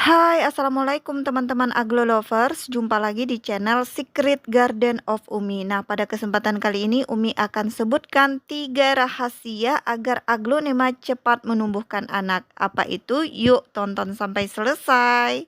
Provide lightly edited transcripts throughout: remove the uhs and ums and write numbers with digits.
Hai, assalamualaikum teman-teman Aglo Lovers. Jumpa lagi di channel Secret Garden of Umi. Nah, pada kesempatan kali ini Umi akan sebutkan 3 rahasia agar aglonema cepat menumbuhkan anak. Apa itu? Yuk tonton sampai selesai.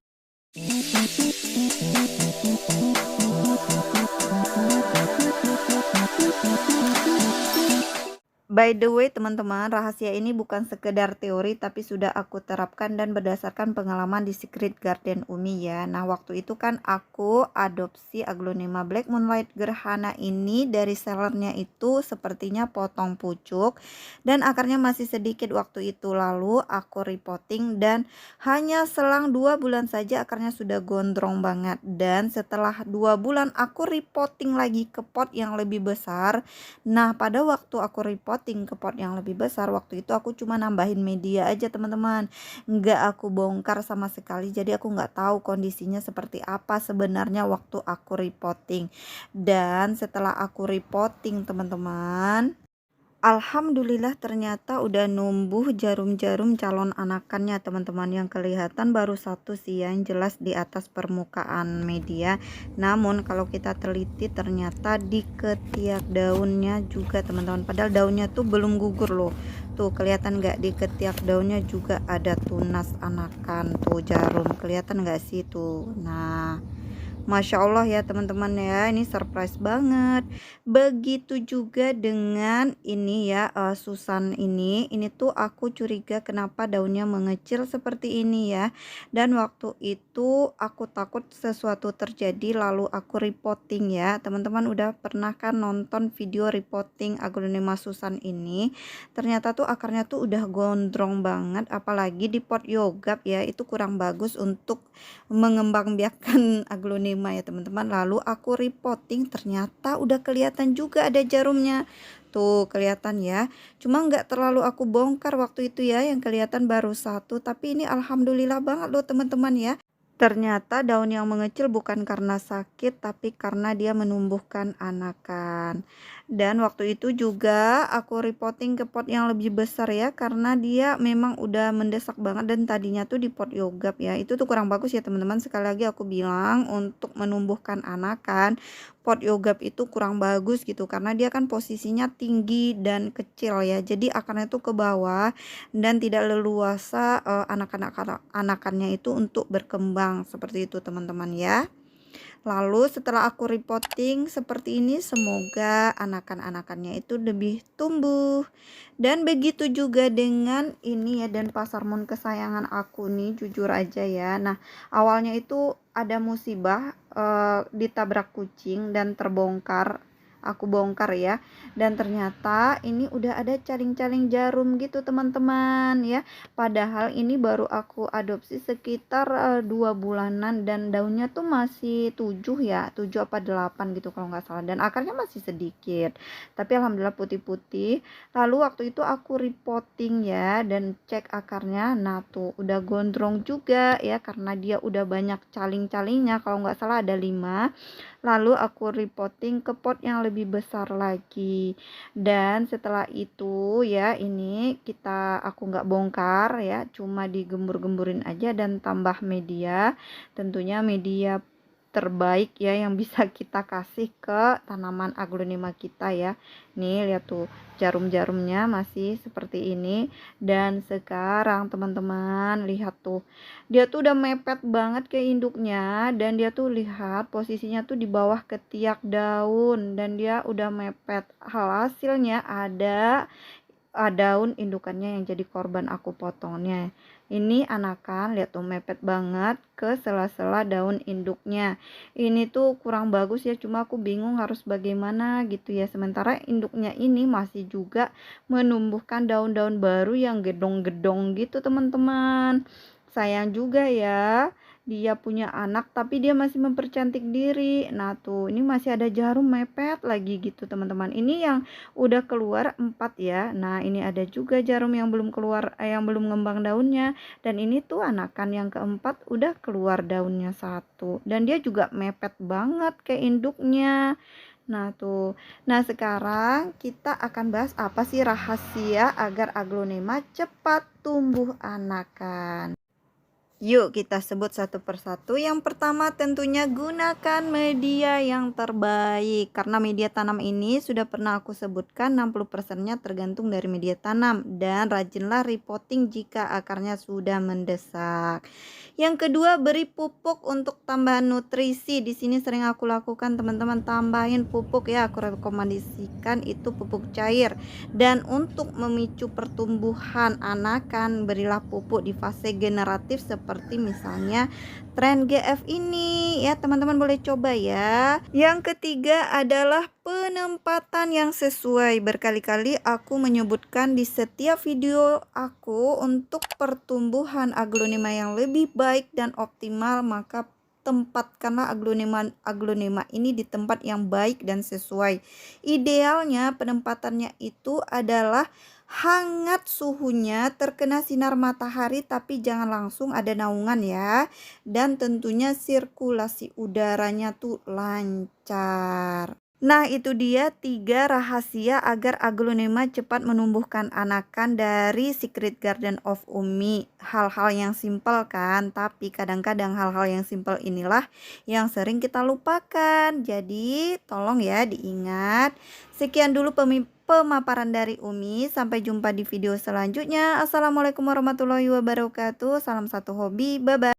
By the way teman-teman, rahasia ini bukan sekedar teori tapi sudah aku terapkan dan berdasarkan pengalaman di Secret Garden Umi ya. Nah, waktu itu kan aku adopsi aglonema Black Moonlight Gerhana ini dari sellernya itu sepertinya potong pucuk dan akarnya masih sedikit waktu itu. Lalu aku repotting dan hanya selang 2 bulan saja akarnya sudah gondrong banget. Dan setelah 2 bulan aku repotting lagi ke pot yang lebih besar. Nah, pada waktu aku repotting ke pot yang lebih besar, waktu itu aku cuma nambahin media aja teman-teman. Nggak aku bongkar sama sekali, jadi aku nggak tahu kondisinya seperti apa sebenarnya waktu aku repotting. Dan setelah aku repotting teman-teman, alhamdulillah ternyata udah numbuh jarum-jarum calon anakannya teman-teman. Yang kelihatan baru satu sih yang jelas di atas permukaan media. Namun kalau kita teliti ternyata di ketiak daunnya juga teman-teman. Padahal daunnya tuh belum gugur loh. Tuh kelihatan nggak di ketiak daunnya juga ada tunas anakan tuh jarum. Kelihatan nggak sih tuh. Nah, Masya Allah ya teman-teman ya, ini surprise banget. Begitu juga dengan ini ya, Susan ini tuh aku curiga kenapa daunnya mengecil seperti ini ya. Dan waktu itu aku takut sesuatu terjadi lalu aku repotting ya. Teman-teman udah pernah kan nonton video repotting aglonema Susan ini? Ternyata tuh akarnya tuh udah gondrong banget, apalagi di pot yogurt ya, itu kurang bagus untuk mengembangbiakkan aglonema ya teman-teman. Lalu aku repotting ternyata udah kelihatan juga ada jarumnya. Tuh kelihatan ya. Cuma nggak terlalu aku bongkar waktu itu ya, yang kelihatan baru satu. Tapi ini alhamdulillah banget loh teman-teman ya. Ternyata daun yang mengecil bukan karena sakit, tapi karena dia menumbuhkan anakan. Dan waktu itu juga aku repotting ke pot yang lebih besar ya, karena dia memang udah mendesak banget dan tadinya tuh di pot yogurt ya. Itu tuh kurang bagus ya teman-teman. Sekali lagi aku bilang untuk menumbuhkan anakan, pot yogurt itu kurang bagus gitu karena dia kan posisinya tinggi dan kecil ya. Jadi akarnya tuh ke bawah dan tidak leluasa anakannya itu untuk berkembang seperti itu teman-teman ya. Lalu setelah aku repotting seperti ini, semoga anakan-anakannya itu lebih tumbuh. Dan begitu juga dengan ini ya, dan pasarmon kesayangan aku nih jujur aja ya. Nah, awalnya itu ada musibah, ditabrak kucing dan terbongkar. Aku bongkar ya, dan ternyata ini udah ada caling-caling jarum gitu teman-teman ya. Padahal ini baru aku adopsi sekitar 2 bulanan dan daunnya tuh masih 7 ya, 7 apa 8 gitu kalau nggak salah, dan akarnya masih sedikit. Tapi alhamdulillah putih-putih. Lalu waktu itu aku repotting ya dan cek akarnya. Nah, tuh udah gondrong juga ya karena dia udah banyak caling-calingnya, kalau nggak salah ada 5. Lalu aku repotting ke pot yang lebih besar lagi. Dan setelah itu ya, ini aku nggak bongkar ya, cuma digembur-gemburin aja dan tambah media. Tentunya media terbaik ya yang bisa kita kasih ke tanaman aglonema kita ya. Nih lihat tuh jarum-jarumnya masih seperti ini. Dan sekarang teman-teman lihat tuh, dia tuh udah mepet banget ke induknya dan dia tuh lihat posisinya tuh di bawah ketiak daun dan dia udah mepet. Hasilnya ada daun indukannya yang jadi korban aku potongnya. Ini anakan, lihat tuh mepet banget ke sela-sela daun induknya. Ini tuh kurang bagus ya, cuma aku bingung harus bagaimana gitu ya. Sementara induknya ini masih juga menumbuhkan daun-daun baru yang gedong-gedong gitu teman-teman. Sayang juga ya, dia punya anak tapi dia masih mempercantik diri. Nah tuh, ini masih ada jarum mepet lagi gitu teman-teman. Ini yang udah keluar 4 ya. Nah, ini ada juga jarum yang belum keluar, yang belum ngembang daunnya. Dan ini tuh anakan yang keempat udah keluar daunnya 1. Dan dia juga mepet banget ke induknya. Nah tuh. Nah sekarang kita akan bahas apa sih rahasia agar aglonema cepat tumbuh anakan. Yuk kita sebut satu persatu. Yang pertama tentunya gunakan media yang terbaik. Karena media tanam ini sudah pernah aku sebutkan 60%-nya tergantung dari media tanam. Dan rajinlah repotting jika akarnya sudah mendesak. Yang kedua, beri pupuk untuk tambahan nutrisi. Di sini sering aku lakukan teman-teman, tambahin pupuk ya. Aku rekomendasikan itu pupuk cair. Dan untuk memicu pertumbuhan anakan, berilah pupuk di fase generatif seperti misalnya tren GF ini ya, teman-teman boleh coba ya. Yang ketiga adalah penempatan yang sesuai. Berkali-kali aku menyebutkan di setiap video aku, untuk pertumbuhan aglonema yang lebih baik dan optimal, maka tempatkanlah aglonema ini di tempat yang baik dan sesuai. Idealnya penempatannya itu adalah hangat suhunya, terkena sinar matahari tapi jangan langsung ada naungan ya. Dan tentunya sirkulasi udaranya tuh lancar. Nah, itu dia 3 rahasia agar aglonema cepat menumbuhkan anakan dari Secret Garden of Umi. Hal-hal yang simpel kan, tapi kadang-kadang hal-hal yang simpel inilah yang sering kita lupakan. Jadi, tolong ya diingat. Sekian dulu pemaparan dari Umi. Sampai jumpa di video selanjutnya. Assalamualaikum warahmatullahi wabarakatuh. Salam satu hobi. Bye-bye.